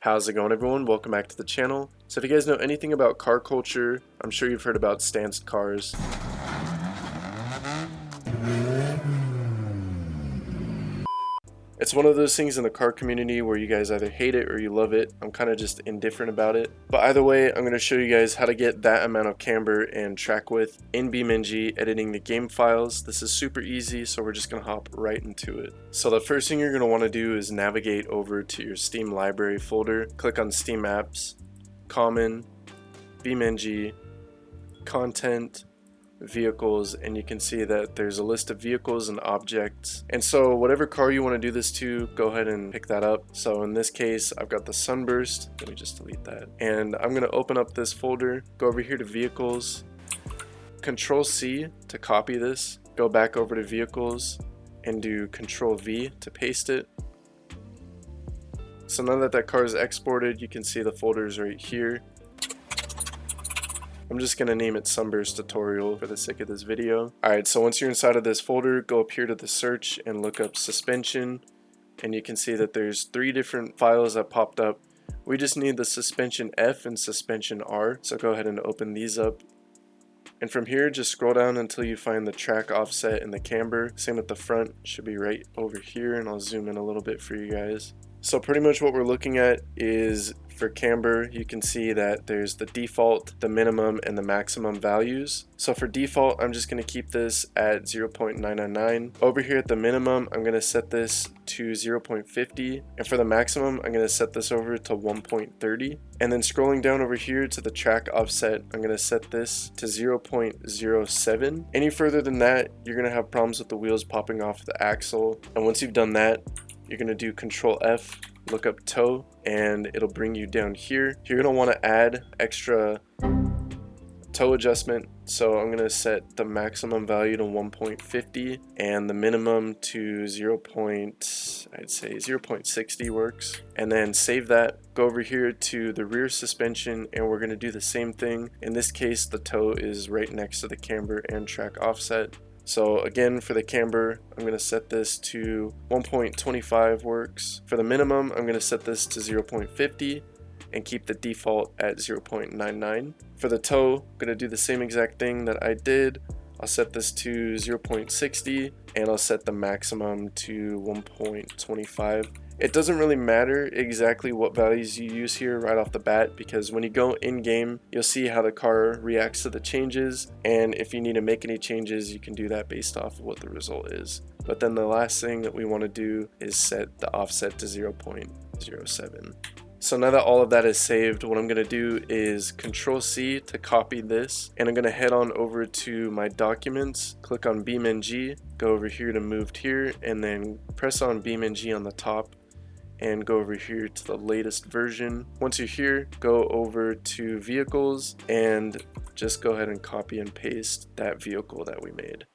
How's it going, everyone? Welcome back to the channel. So if you guys know anything about car culture, I'm sure you've heard about stanced cars. It's one of those things in the car community where you guys either hate it or you love it. I'm kind of just indifferent about it. But either way, I'm going to show you guys how to get that amount of camber and track width in BeamNG, editing the game files. This is super easy, so we're just going to hop right into it. So the first thing you're going to want to do is navigate over to your Steam library folder. Click on Steam Apps, Common, BeamNG, Content, Vehicles, and you can see that there's a list of vehicles and objects, and so whatever car you want to do this to, go ahead and pick that up. So in this case I've got the Sunburst. Let me just delete that, and I'm going to open up this folder, go over here to Vehicles, Control C to copy this, go back over to Vehicles and do Control V to paste it. So now that that car is exported, you can see the folders right here. I'm just going to name it Sunburst Tutorial for the sake of this video. Alright, so once you're inside of this folder, go up here to the search and look up suspension, and you can see that there's 3 different files that popped up. We just need the suspension F and suspension R, so go ahead and open these up. And from here, just scroll down until you find the track offset and the camber. Same with the front, should be right over here, and I'll zoom in a little bit for you guys. So pretty much what we're looking at is, for camber, you can see that there's the default, the minimum, and the maximum values. So for default, I'm just going to keep this at 0.999. Over here at the minimum, I'm going to set this to 0.50. And for the maximum, I'm going to set this over to 1.30. And then scrolling down over here to the track offset, I'm going to set this to 0.07. Any further than that, you're going to have problems with the wheels popping off the axle. And once you've done that, you're going to do Control F, look up toe, and it'll bring you down here. You're going to want to add extra toe adjustment, so I'm going to set the maximum value to 1.50 and the minimum to I'd say 0.60 works. And then save that, go over here to the rear suspension, and we're going to do the same thing. In this case, the toe is right next to the camber and track offset. So again, for the camber, I'm going to set this to 1.25 works. For the minimum, I'm going to set this to 0.50 and keep the default at 0.99. For the toe, I'm going to do the same exact thing that I did. I'll set this to 0.60 and I'll set the maximum to 1.25. It doesn't really matter exactly what values you use here right off the bat, because when you go in game, you'll see how the car reacts to the changes, and if you need to make any changes, you can do that based off of what the result is. But then the last thing that we want to do is set the offset to 0.07. So now that all of that is saved, what I'm going to do is Control C to copy this, and I'm going to head on over to my documents, click on BeamNG, go over here to moved here, and then press on BeamNG on the top and go over here to the latest version. Once you're here, go over to vehicles and just go ahead and copy and paste that vehicle that we made.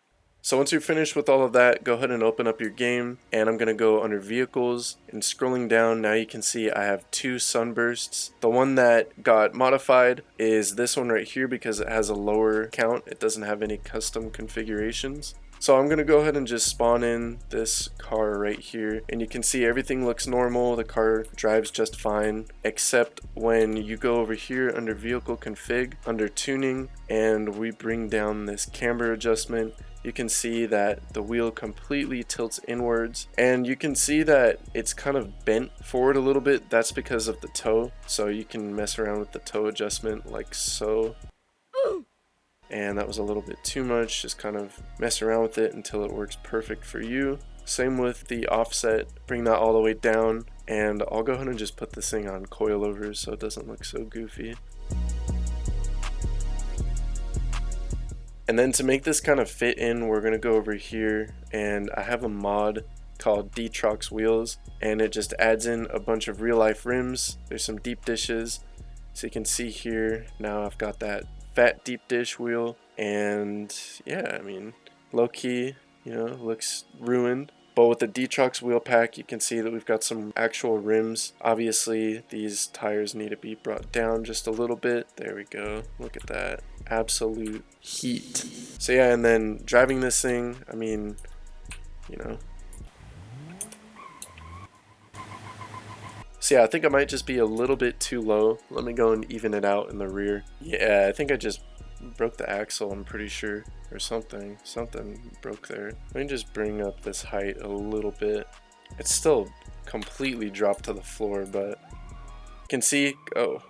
So once you're finished with all of that, go ahead and open up your game, and I'm going to go under vehicles, and scrolling down, now you can see I have 2 Sunbursts. The one that got modified is this one right here because it has a lower count. It doesn't have any custom configurations. So I'm going to go ahead and just spawn in this car right here, and you can see everything looks normal. The car drives just fine, except when you go over here under vehicle config, under tuning, and we bring down this camber adjustment. You can see that the wheel completely tilts inwards, and you can see that it's kind of bent forward a little bit. That's because of the toe, so you can mess around with the toe adjustment like so. And that was a little bit too much. Just kind of mess around with it until it works perfect for you. Same with the offset, bring that all the way down, and I'll go ahead and just put this thing on coilovers so it doesn't look so goofy. And then to make this kind of fit in, we're going to go over here, and I have a mod called D-Trox Wheels, and it just adds in a bunch of real life rims. There's some deep dishes, so you can see here, now I've got that fat deep dish wheel, and yeah, I mean, low key, you know, looks ruined. But with the D-Trox wheel pack, you can see that we've got some actual rims. Obviously, these tires need to be brought down just a little bit. There we go. Look at that. Absolute heat. So yeah, and then driving this thing, I mean, you know, So yeah, I think I might just be a little bit too low. Let me go and even it out in the rear. Yeah, I think I just broke the axle, I'm pretty sure, or something broke there. Let me just bring up this height a little bit. It's still completely dropped to the floor, but you can see, oh,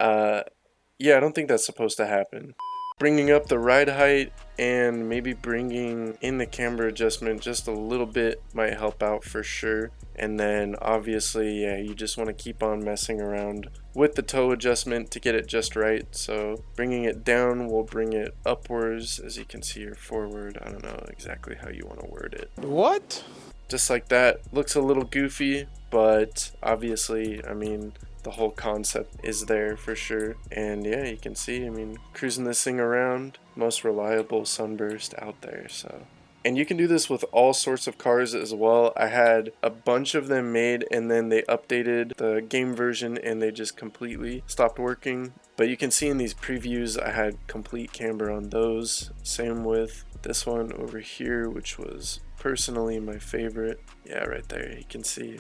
yeah, I don't think that's supposed to happen. Bringing up the ride height and maybe bringing in the camber adjustment just a little bit might help out for sure. And then obviously, yeah, you just want to keep on messing around with the toe adjustment to get it just right. So bringing it down will bring it upwards, as you can see, or forward. I don't know exactly how you want to word it. What? Just like that. Looks a little goofy, but obviously, I mean, the whole concept is there for sure. And yeah, you can see, I mean, cruising this thing around, most reliable sunburst out there. So, and you can do this with all sorts of cars as well. I had a bunch of them made and then they updated the game version and they just completely stopped working. But you can see in these previews I had complete camber on those. Same with this one over here, which was personally my favorite. Yeah, right there, you can see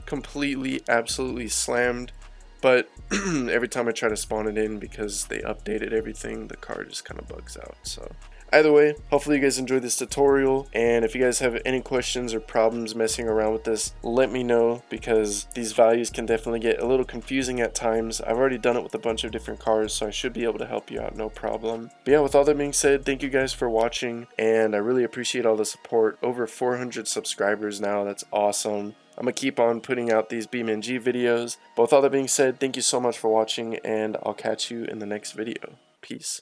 completely absolutely slammed, but every time I try to spawn it in, because they updated everything, the car just kind of bugs out. So either way, hopefully you guys enjoyed this tutorial, and if you guys have any questions or problems messing around with this, let me know, because these values can definitely get a little confusing at times. I've already done it with a bunch of different cars, so I should be able to help you out, no problem. But yeah, with all that being said, thank you guys for watching, and I really appreciate all the support. Over 400 subscribers now, that's awesome. I'm going to keep on putting out these BeamNG videos. But with all that being said, thank you so much for watching, and I'll catch you in the next video. Peace.